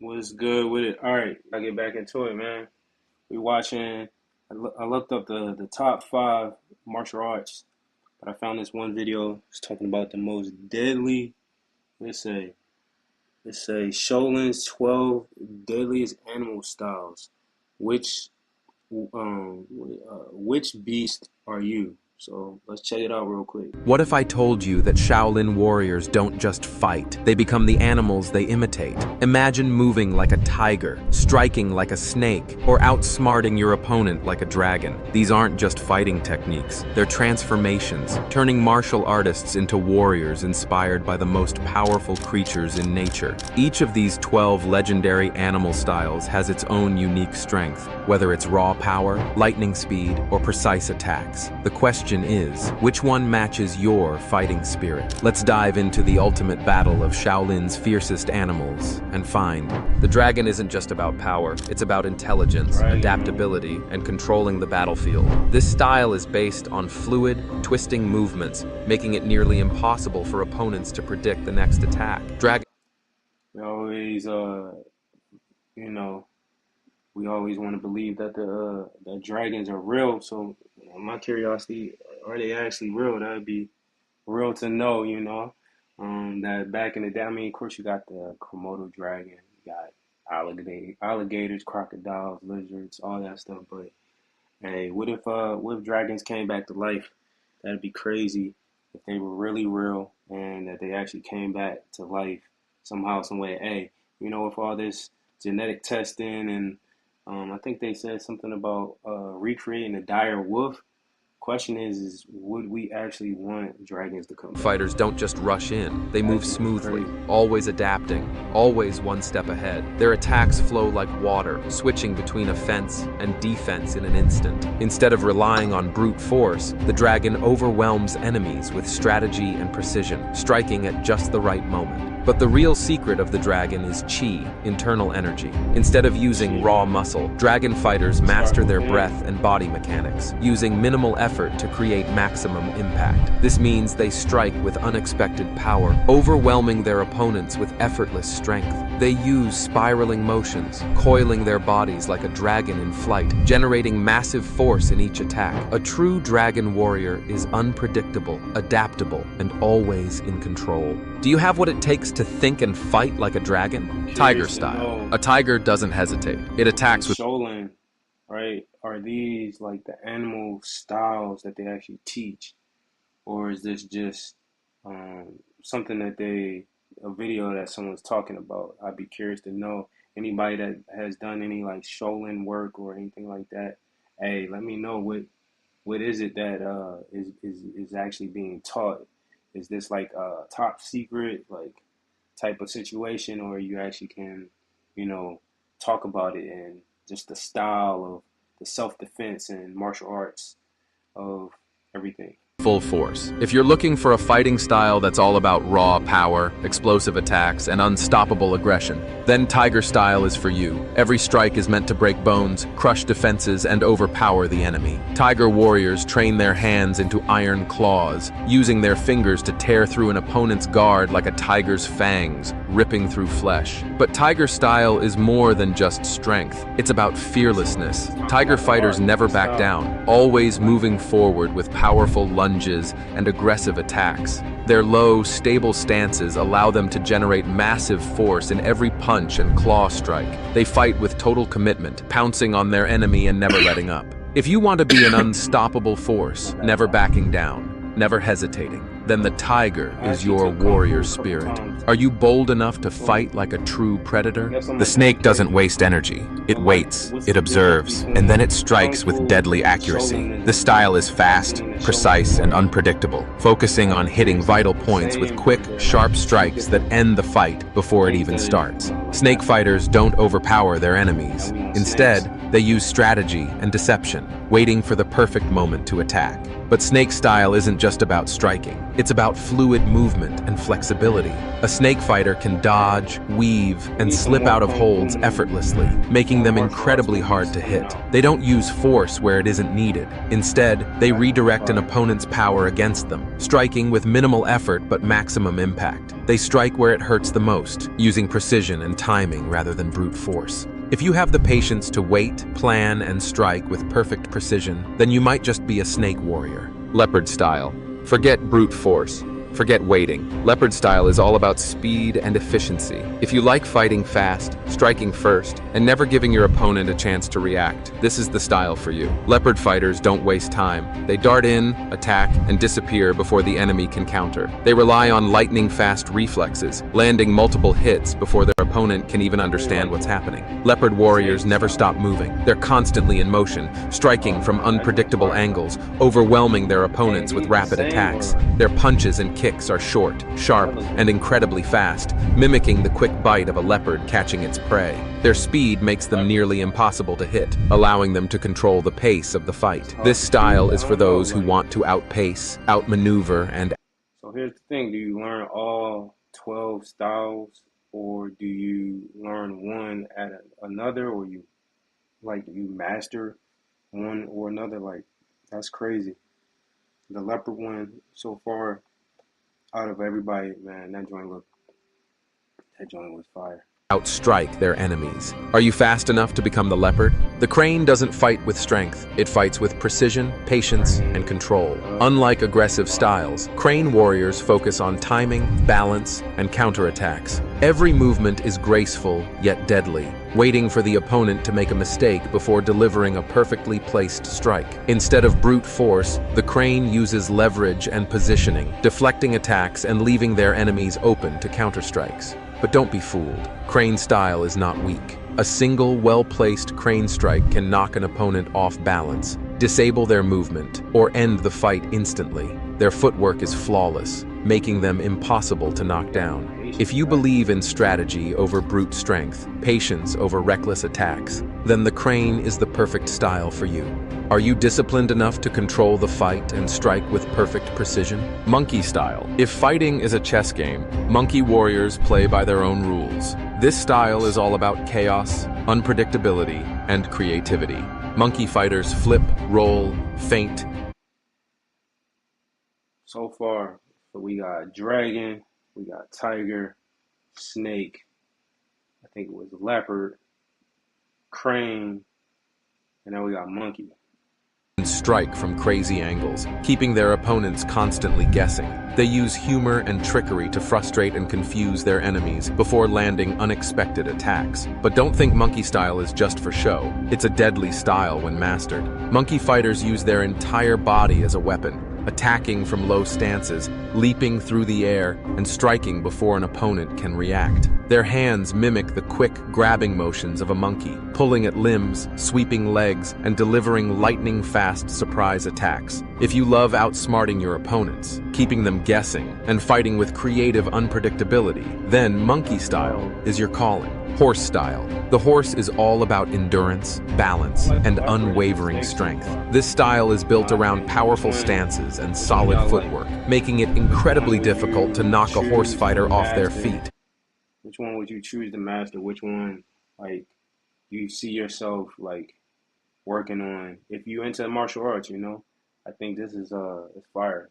What's good with it? All right, I get back into it, man. We watching. I looked up the top five martial arts, but I found this one video. It's talking about the most deadly. Let's say let's say Sholin's 12 deadliest animal styles. Which which beast are you? So let's check it out real quick. What if I told you that Shaolin warriors don't just fight, they become the animals they imitate? Imagine moving like a tiger, striking like a snake, or outsmarting your opponent like a dragon. These aren't just fighting techniques, they're transformations, turning martial artists into warriors inspired by the most powerful creatures in nature. Each of these 12 legendary animal styles has its own unique strength, whether it's raw power, lightning speed, or precise attacks. The question is, which one matches your fighting spirit? Let's dive into the ultimate battle of Shaolin's fiercest animals and find the dragon isn't just about power, it's about intelligence, adaptability, and controlling the battlefield. This style is based on fluid, twisting movements, making it nearly impossible for opponents to predict the next attack. We always, you know, we always want to believe that the dragons are real. So my curiosity, are they actually real? That would be real to know, that back in the day, I mean, of course, you got the Komodo dragon, you got alligators, crocodiles, lizards, all that stuff. But hey, what if dragons came back to life? That'd be crazy if they were really real and that they actually came back to life somehow, some way. Hey, with all this genetic testing and I think they said something about recreating a dire wolf. Question is would we actually want dragons to come back? Fighters don't just rush in, they move smoothly, always adapting, always one step ahead. Their attacks flow like water, switching between offense and defense in an instant. Instead of relying on brute force, the dragon overwhelms enemies with strategy and precision, striking at just the right moment. But the real secret of the dragon is chi, internal energy. Instead of using raw muscle, dragon fighters master their breath and body mechanics, using minimal effort to create maximum impact. This means they strike with unexpected power, overwhelming their opponents with effortless strength. They use spiraling motions, coiling their bodies like a dragon in flight, generating massive force in each attack. A true dragon warrior is unpredictable, adaptable, and always in control. Do you have what it takes to think and fight like a dragon? Tiger style. A tiger doesn't hesitate. It attacks with Shaolin, right? Are these like the animal styles that they actually teach? Or is this just something that a video that someone's talking about? I'd be curious to know. Anybody that has done any like Shaolin work or anything like that, hey, let me know what is it that is actually being taught. Is this like a top secret like type of situation, or you actually can, talk about it and just the style of the self-defense and martial arts of everything? full force. If you're looking for a fighting style that's all about raw power, explosive attacks, and unstoppable aggression, then Tiger Style is for you. Every strike is meant to break bones, crush defenses, and overpower the enemy. Tiger warriors train their hands into iron claws, using their fingers to tear through an opponent's guard like a tiger's fangs, ripping through flesh. But Tiger Style is more than just strength. It's about fearlessness. Tiger fighters never back down, always moving forward with powerful lunges and aggressive attacks. Their low, stable stances allow them to generate massive force in every punch and claw strike. They fight with total commitment, pouncing on their enemy and never letting up. If you want to be an unstoppable force, never backing down, never hesitating, then the tiger is your warrior spirit. Are you bold enough to fight like a true predator? The snake doesn't waste energy. It waits, it observes, and then it strikes with deadly accuracy. The style is fast, precise, and unpredictable, focusing on hitting vital points with quick, sharp strikes that end the fight before it even starts. Snake fighters don't overpower their enemies. Instead, They use strategy and deception, waiting for the perfect moment to attack. But snake style isn't just about striking. It's about fluid movement and flexibility. A snake fighter can dodge, weave, and slip out of holds effortlessly, making them incredibly hard to hit. They don't use force where it isn't needed. Instead, they redirect an opponent's power against them, striking with minimal effort but maximum impact. They strike where it hurts the most, using precision and timing rather than brute force. If you have the patience to wait, plan, and strike with perfect precision, then you might just be a snake warrior. Leopard style. Forget brute force. Forget waiting. Leopard style is all about speed and efficiency. If you like fighting fast, striking first, and never giving your opponent a chance to react, this is the style for you. Leopard fighters don't waste time. They dart in, attack, and disappear before the enemy can counter. They rely on lightning-fast reflexes, landing multiple hits before their opponent can even understand what's happening. Leopard warriors never stop moving. They're constantly in motion, striking from unpredictable angles, overwhelming their opponents with rapid attacks. Their punches and kicks are short, sharp, and incredibly fast, mimicking the quick bite of a leopard catching its prey. Their speed makes them nearly impossible to hit, allowing them to control the pace of the fight. This style is for those who want to outpace, outmaneuver, and... So here's the thing, do you learn all 12 styles, or do you learn one at another, or you master one or another? Like, that's crazy. The leopard one so far, out of everybody, man, that joint was fire. outstrike their enemies. Are you fast enough to become the leopard? The crane doesn't fight with strength. It fights with precision, patience, and control. Unlike aggressive styles, crane warriors focus on timing, balance, and counterattacks. Every movement is graceful yet deadly, waiting for the opponent to make a mistake before delivering a perfectly placed strike. Instead of brute force, the crane uses leverage and positioning, deflecting attacks and leaving their enemies open to counterstrikes. But don't be fooled. Crane style is not weak. A single, well-placed crane strike can knock an opponent off balance, disable their movement, or end the fight instantly. Their footwork is flawless, making them impossible to knock down. If you believe in strategy over brute strength, patience over reckless attacks, then the crane is the perfect style for you. Are you disciplined enough to control the fight and strike with perfect precision? Monkey style. If fighting is a chess game, monkey warriors play by their own rules. This style is all about chaos, unpredictability, and creativity. Monkey fighters flip, roll, feint. So far, so we got dragon, we got tiger, snake, I think it was leopard, crane, and now we got monkey. And strike from crazy angles, keeping their opponents constantly guessing. They use humor and trickery to frustrate and confuse their enemies before landing unexpected attacks. But don't think monkey style is just for show. It's a deadly style when mastered. Monkey fighters use their entire body as a weapon, attacking from low stances, leaping through the air, and striking before an opponent can react. Their hands mimic the quick, grabbing motions of a monkey, pulling at limbs, sweeping legs, and delivering lightning-fast surprise attacks. If you love outsmarting your opponents, keeping them guessing, and fighting with creative unpredictability, then monkey style is your calling. Horse style. The horse is all about endurance, balance, and unwavering strength. This style is built around powerful stances and solid footwork, making it incredibly difficult to knock a horse fighter off their feet. Which one would you choose to master? Which one, like, you see yourself, like, working on? If you into martial arts, you know, I think this is it's fire.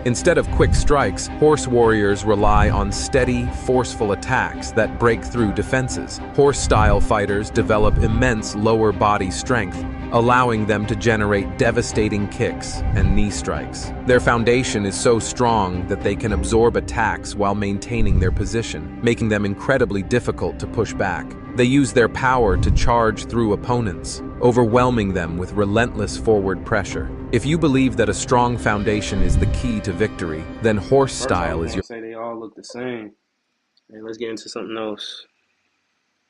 Instead of quick strikes, horse warriors rely on steady, forceful attacks that break through defenses. Horse-style fighters develop immense lower body strength, allowing them to generate devastating kicks and knee strikes. Their foundation is so strong that they can absorb attacks while maintaining their position, making them incredibly difficult to push back. They use their power to charge through opponents, overwhelming them with relentless forward pressure. If you believe that a strong foundation is the key to victory, then horse style is your... Say they all look the same. Hey, let's get into something else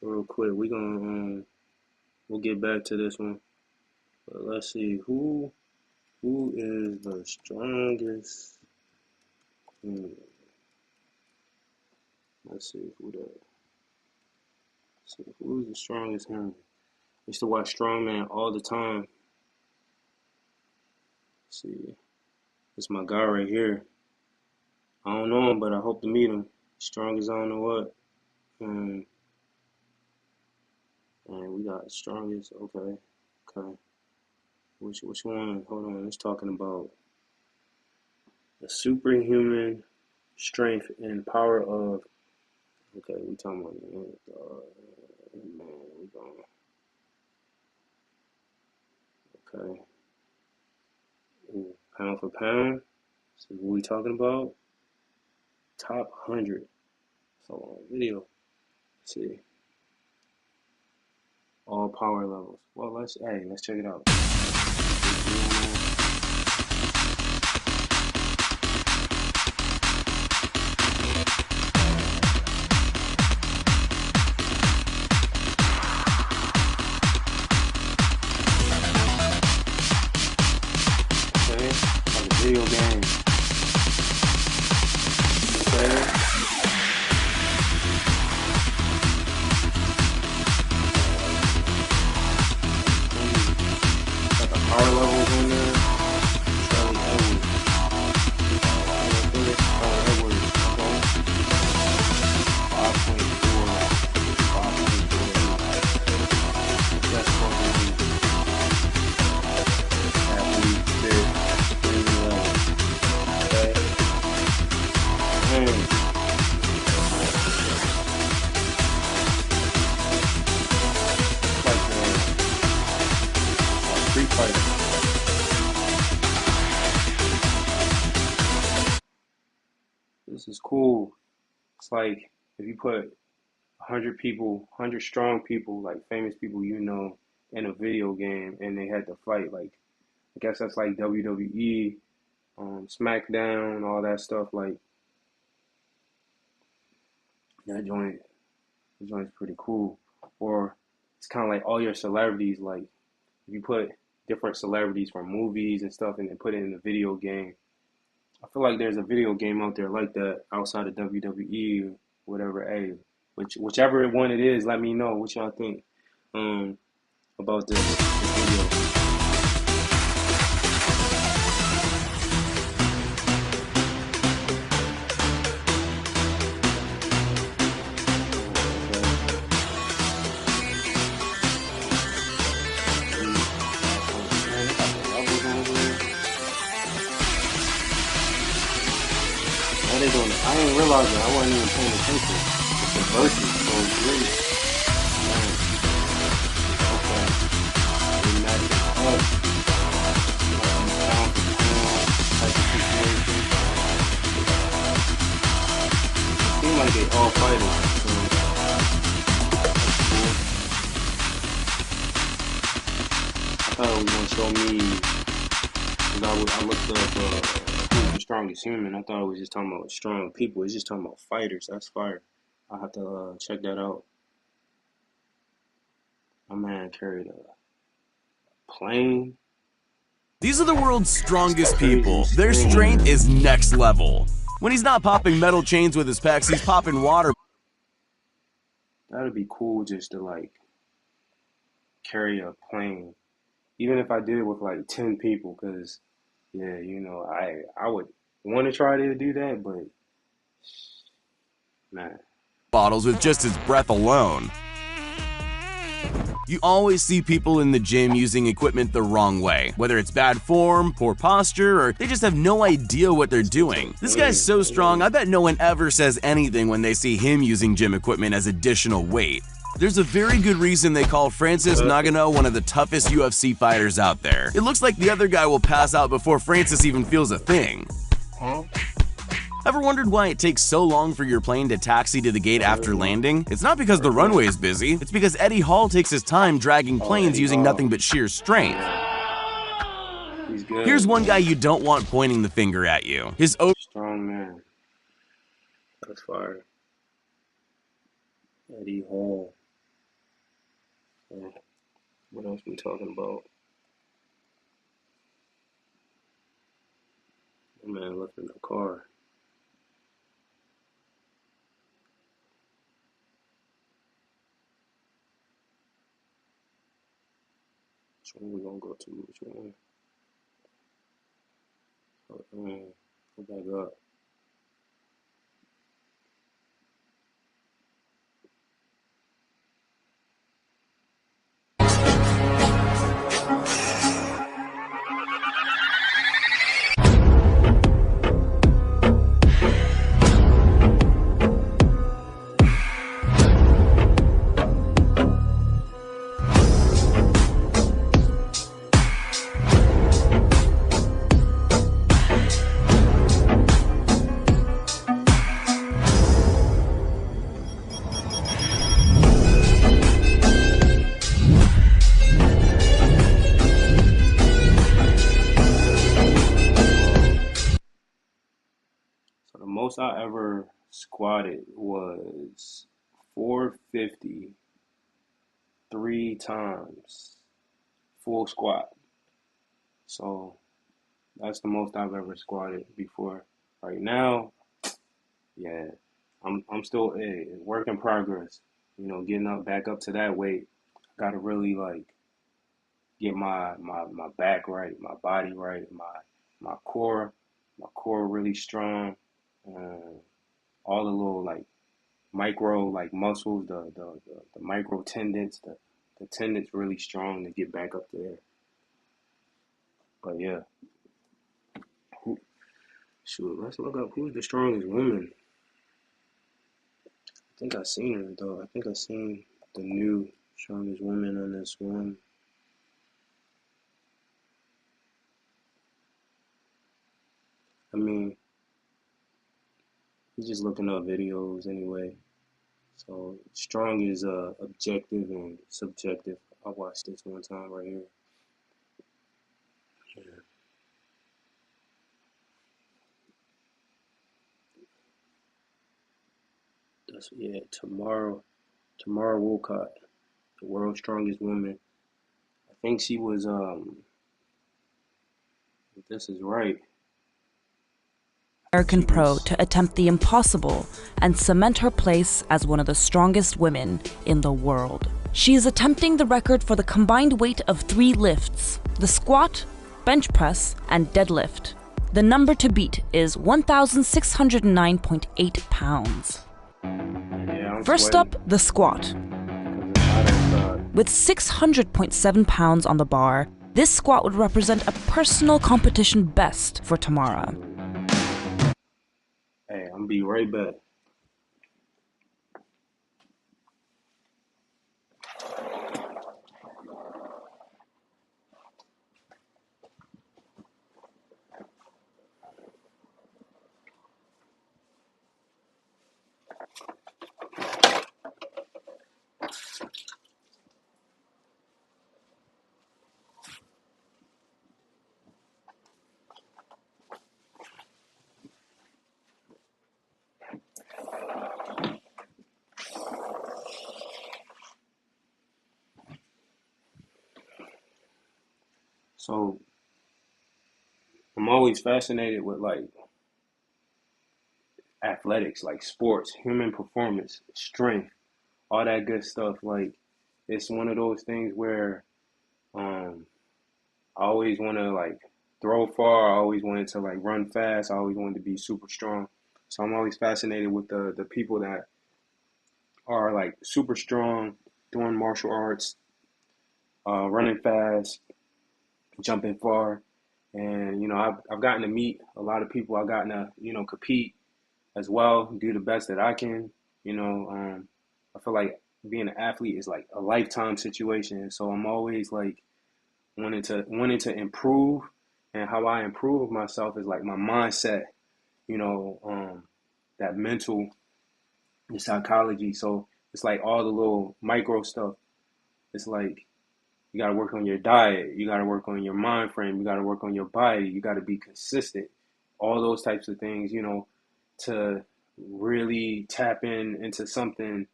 real quick. We'll get back to this one. But let's see who is the strongest. Let's see who's the strongest human. used to watch Strongman all the time. Let's see, it's my guy right here. I don't know him, but I hope to meet him. Strong as I don't know what. Um, and we got strongest. Okay, okay. Which one? Hold on. It's talking about the superhuman strength and power of. Okay, we talking about man. We going. Okay. Ooh, pound for pound. So what we talking about? Top 100. So video. Let's see. All power levels. Well, let's check it out. Okay, like a video game. Okay. Got the power levels in there. Charlie Edwards. Charlie Edwards. Okay. 5.4. 5.48. That's fucking athlete fit. 311. Okay. Man. It's like Street Fighter. This is cool. It's like if you put 100 people, 100 strong people, like famous people in a video game, and they had to fight. Like, I guess that's like WWE, SmackDown, all that stuff. Like, that joint, that joint's pretty cool. Or it's kind of like all your celebrities. Like, if you put different celebrities from movies and stuff, and then put it in a video game. I feel like there's a video game out there like that outside of WWE, whatever. Hey, whichever one it is, let me know what y'all think um, about this video. Okay. Man, they got the levels on here. Now they doing it. I didn't realize that. I wasn't even paying attention. It's the verses, so it's really, man, okay. They match it up. Pound for pound type of situation. It seems like they all fighters, so that's cool. I thought it was gonna show me, because I looked up who's the strongest human. I thought it was just talking about strong people. It's just talking about fighters. That's fire. I'll have to check that out. My man carried a plane. These are the world's It's strongest crazy people. Their screen. strength is next level. When he's not popping metal chains with his pecs, he's popping water. That'd be cool just to like carry a plane, even if I did it with like 10 people. Cause yeah, I would want to try to do that, but man, Bottles with just his breath alone. You always see people in the gym using equipment the wrong way, whether it's bad form, poor posture, or they just have no idea what they're doing. This guy's so strong, I bet no one ever says anything when they see him using gym equipment as additional weight. There's a very good reason they call Francis Ngannou one of the toughest UFC fighters out there. It looks like the other guy will pass out before Francis even feels a thing. Ever wondered why it takes so long for your plane to taxi to the gate after landing? It's not because the runway is busy, it's because Eddie Hall takes his time dragging planes using nothing but sheer strength. he's good. Here's one guy you don't want pointing the finger at you. His Strong man. That's fire. Eddie Hall. Yeah. What else we talking about? My man left in the car. Which one we gonna go to? Which one? Go back up. So the most I ever squatted was 450 3 times full squat. So that's the most I've ever squatted before. Right now, yeah, I'm still a work in progress. You know, getting up back up to that weight. Gotta really like get my back right, my body right, my core really strong. Uh, all the little like micro like muscles, the micro tendons, the tendons really strong to get back up there. But yeah, who, shoot, let's look up who's the strongest woman. I think I seen her though. I think I seen the new strongest woman on this one. I mean, he's just looking up videos anyway. So strong is objective and subjective. I watched this one time right here. Yeah, that's yeah. Tamara Wolcott, the world's strongest woman. I think she was if this is right. American She pro was to attempt the impossible and cement her place as one of the strongest women in the world. She is attempting the record for the combined weight of 3 lifts: the squat, bench press, and deadlift. The number to beat is 1,609.8 pounds. yeah. I'm First sweating up, the squat. because it's hot outside. With 600.7 pounds on the bar, this squat would represent a personal competition best for Tamara. Hey, I'm be right back. So I'm always fascinated with like athletics, like sports, human performance, strength, all that good stuff. Like it's one of those things where um I always want to like throw far. I always wanted to like run fast. I always wanted to be super strong. So I'm always fascinated with the people that are like super strong doing martial arts, running fast, jumping far. And you know, I've gotten to meet a lot of people. I've gotten to compete as well, do the best that I can. You know, I feel like being an athlete is like a lifetime situation. So I'm always like wanting to improve, and how I improve myself is like my mindset. You know, that mental psychology. So it's like all the little micro stuff. It's like you got to work on your diet. You got to work on your mind frame. You got to work on your body. You got to be consistent. All those types of things, to really tap into something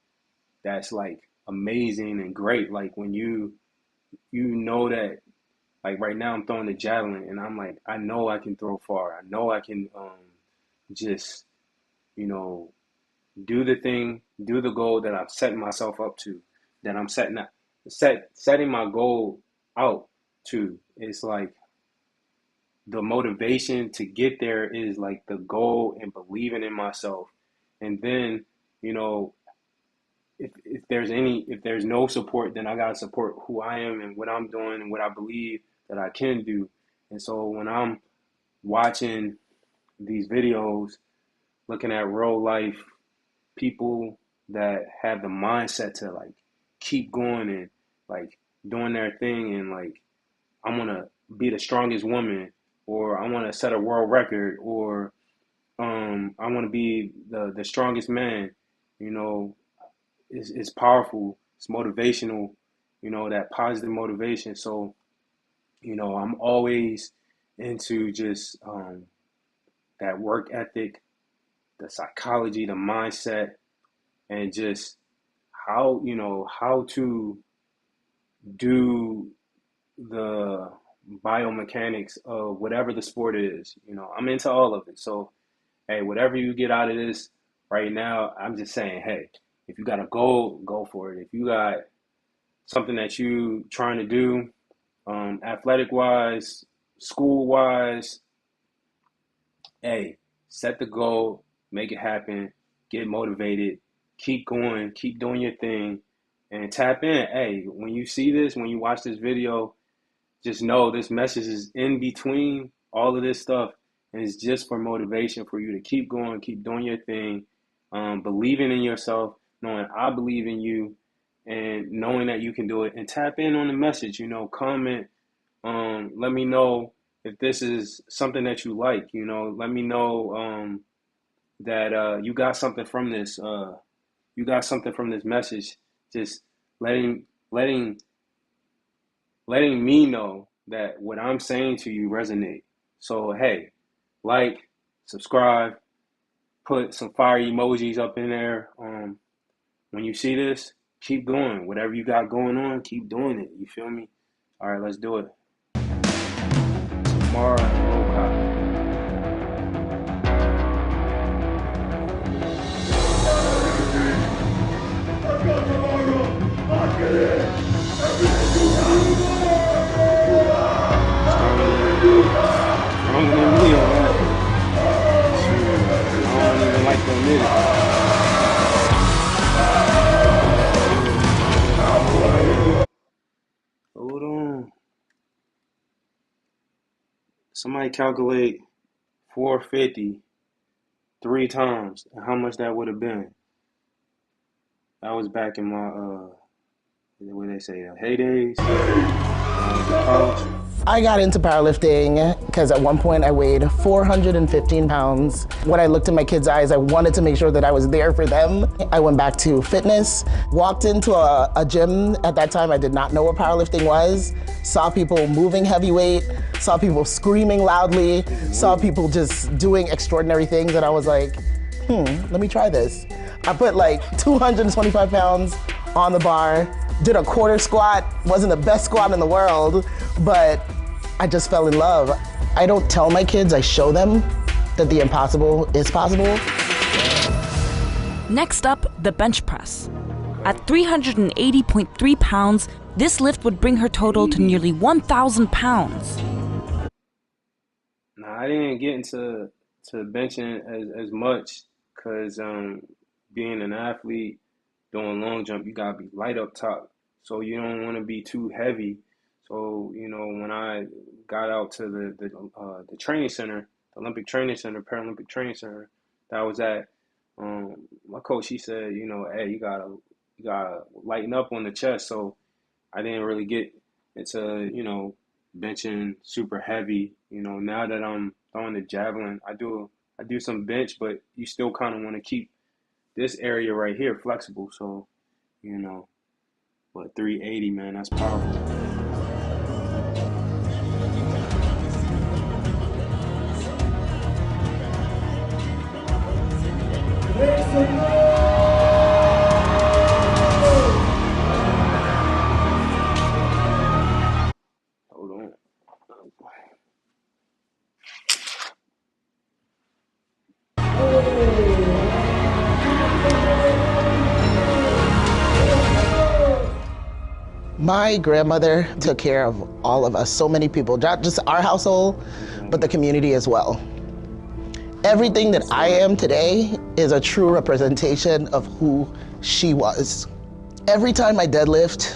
that's like amazing and great. Like when you know that like right now I'm throwing the javelin and I'm like I know I can throw far. I know I can just you know do the thing, do the goal that I'm setting myself up to, that I'm setting my goal out. too. It's like the motivation to get there is like the goal and believing in myself. And then, you know, if there's no support, then I gotta support who I am and what I'm doing and what I believe that I can do. And so when I'm watching these videos, looking at real life people that have the mindset to like keep going and like doing their thing and like I want to be the strongest woman or I want to set a world record or I want to be the strongest man, you know, it's powerful, it's motivational, you know, that positive motivation. So, you know, I'm always into just that work ethic, the psychology, the mindset, and just how, you know, how to do the biomechanics of whatever the sport is. You know, I'm into all of it. So, hey, whatever you get out of this right now, I'm just saying, hey, if you got a goal, go for it. If you got something that you trying to do, athletic wise, school wise, hey, set the goal, make it happen, get motivated, keep going, keep doing your thing, and tap in. Hey, when you see this, when you watch this video, just know this message is in between all of this stuff, and it's just for motivation for you to keep going, keep doing your thing, believing in yourself, knowing I believe in you, and knowing that you can do it. And tap in on the message, you know, comment, let me know if this is something that you like, you know, let me know that you got something from this, you got something from this message. Just letting letting letting me know that what I'm saying to you resonate. So hey, like, subscribe, put some fire emojis up in there. When you see this, keep going. Whatever you got going on, keep doing it. You feel me? All right, let's do it. Tomorrow, stronger than me on that. Shoot, I don't even like to admit it. Hold on. Somebody calculate 450 three times and how much that would have been. That was back in my what they say, heydays. College. I got into powerlifting because at one point I weighed 415 pounds. When I looked in my kids' eyes, I wanted to make sure that I was there for them. I went back to fitness, walked into a gym. At that time, I did not know what powerlifting was. Saw people moving heavy weight, saw people screaming loudly, saw people just doing extraordinary things, and I was like, let me try this. I put like 225 pounds on the bar, did a quarter squat, wasn't the best squat in the world, but I just fell in love. I don't tell my kids, I show them that the impossible is possible. Next up, the bench press. At 380.3 pounds, this lift would bring her total to nearly 1,000 pounds. Now, I didn't get into benching as much because being an athlete, doing long jump, you gotta be light up top. So you don't want to be too heavy. So, you know, when I got out to the training center, the Olympic Training Center, Paralympic Training Center, that I was at, my coach, he said, you know, hey, you gotta lighten up on the chest. So I didn't really get into, you know, benching super heavy. You know, now that I'm throwing the javelin, I do some bench, but you still kind of want to keep this area right here flexible. So, you know, but 380, man, that's powerful. Hold on. My grandmother took care of all of us, so many people, not just our household, but the community as well. Everything that I am today is a true representation of who she was. Every time I deadlift,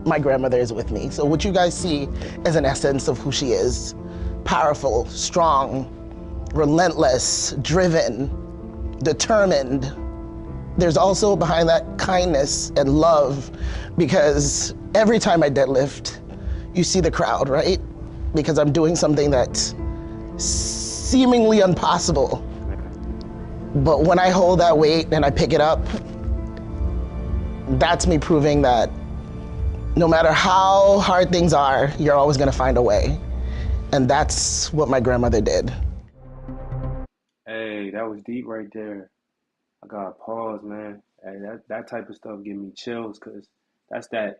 my grandmother is with me. So what you guys see is an essence of who she is. Powerful, strong, relentless, driven, determined. There's also behind that kindness and love, because every time I deadlift, you see the crowd, right? Because I'm doing something that's seemingly impossible. But when I hold that weight and I pick it up, that's me proving that no matter how hard things are, you're always gonna find a way. And that's what my grandmother did. Hey, that was deep right there. I gotta pause, man. Hey, that type of stuff give me chills, cause that's that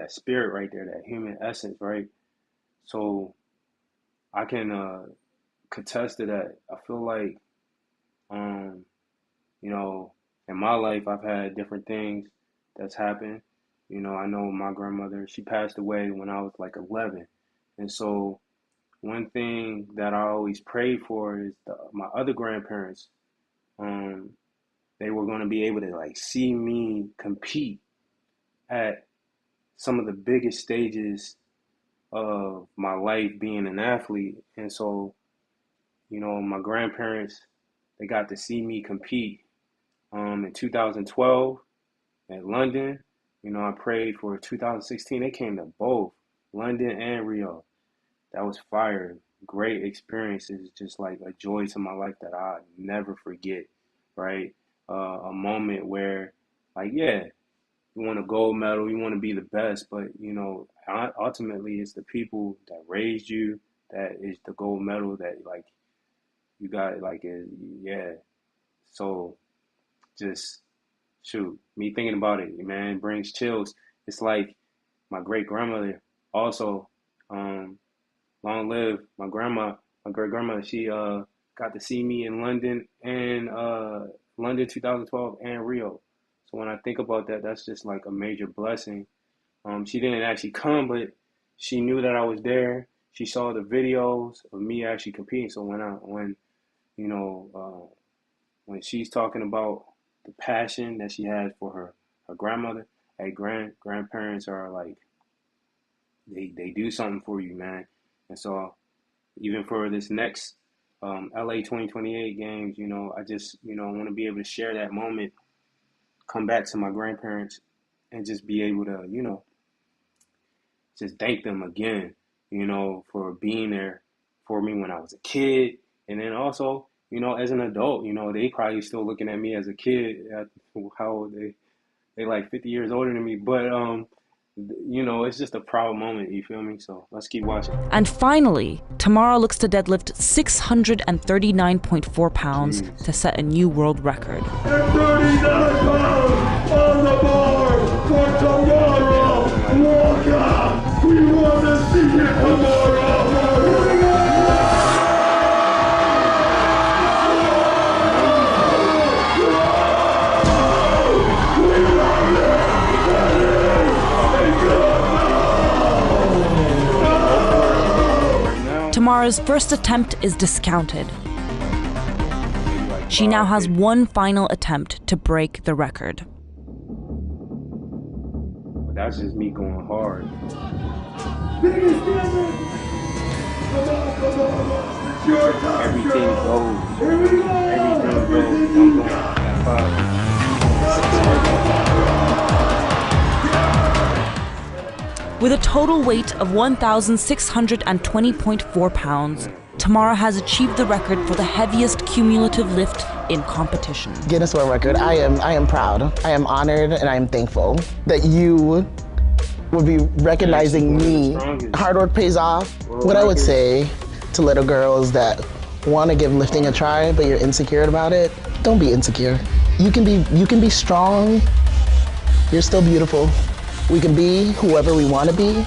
spirit right there, that human essence, right? So I can contest to that. I feel like, you know, in my life I've had different things that's happened. You know, I know my grandmother, she passed away when I was like 11, and so one thing that I always prayed for is my other grandparents. They were going to be able to like see me compete at some of the biggest stages of my life being an athlete. And so, you know, my grandparents, they got to see me compete in 2012 at London. You know, I prayed for 2016. They came to both London and Rio. That was fire. Great experiences, just like a joy to my life that I never forget, right? A moment where, like, yeah, you want a gold medal, you want to be the best, but, you know, ultimately it's the people that raised you that is the gold medal that, like, you got, like, yeah. So just, shoot, me thinking about it, man, brings chills. It's like my great grandmother also, long live my grandma, my great grandmother. She got to see me in London and London 2012 and Rio. So when I think about that, that's just like a major blessing. She didn't actually come, but she knew that I was there. She saw the videos of me actually competing. So when you know, when she's talking about the passion that she has for her grandmother, hey, grandparents are like, they do something for you, man. And so even for this next LA 2028 games, you know, I just, you know, want to be able to share that moment, come back to my grandparents and just be able to, you know, just thank them again, you know, for being there for me when I was a kid. And then also, you know, as an adult, you know, they probably still looking at me as a kid. How old they like 50 years older than me. But, you know, it's just a proud moment, you feel me? So let's keep watching. And finally, Tamara looks to deadlift 639.4 pounds to set a new world record. 39 pounds on the bar for Tamara Walker. We want to see it, Tamara. Tamara's first attempt is discounted. She now has one final attempt to break the record. But that's just me going hard. Everything goes. Everything goes. I'm going at 5. With a total weight of 1,620.4 pounds, Tamara has achieved the record for the heaviest cumulative lift in competition. Guinness World Record, I am proud. I am honored and I am thankful that you would be recognizing me. Hard work pays off. What I would say to little girls that want to give lifting a try, but you're insecure about it, don't be insecure. You can be strong. You're still beautiful. We can be whoever we want to be,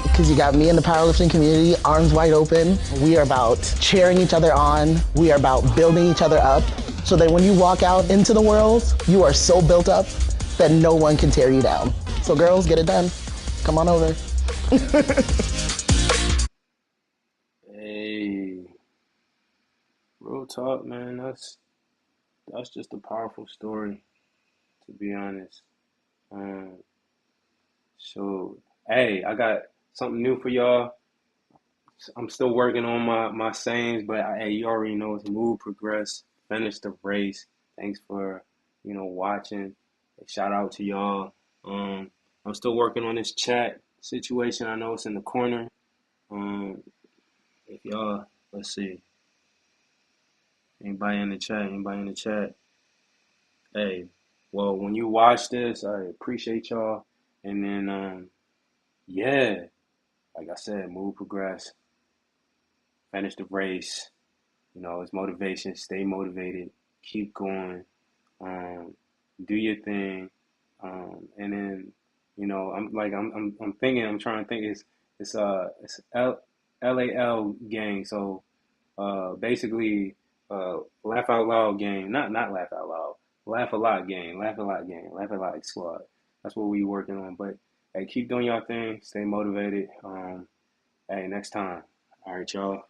because you got me in the powerlifting community, arms wide open. We are about cheering each other on. We are about building each other up, so that when you walk out into the world, you are so built up that no one can tear you down. So girls, get it done. Come on over. Hey, real talk, man. That's just a powerful story, to be honest. Um, so, hey, I got something new for y'all. I'm still working on my sayings, but hey, you already know it's move, progress, finish the race. Thanks for watching. Shout out to y'all. Um, I'm still working on this chat situation. I know it's in the corner. Um, if y'all, let's see, anybody in the chat? Anybody in the chat? Hey, well, when you watch this, I appreciate y'all. And then, yeah, like I said, move, progress, finish the race. It's motivation. Stay motivated. Keep going. Um, do your thing. And then, I'm thinking. I'm trying to think. It's LAL gang. So, basically, laugh out loud gang. Not laugh out loud. Laugh a lot gang. Laugh a lot gang. Laugh a lot squad. That's what we working on. But hey, keep doing your thing. Stay motivated. Hey, next time. All right, y'all.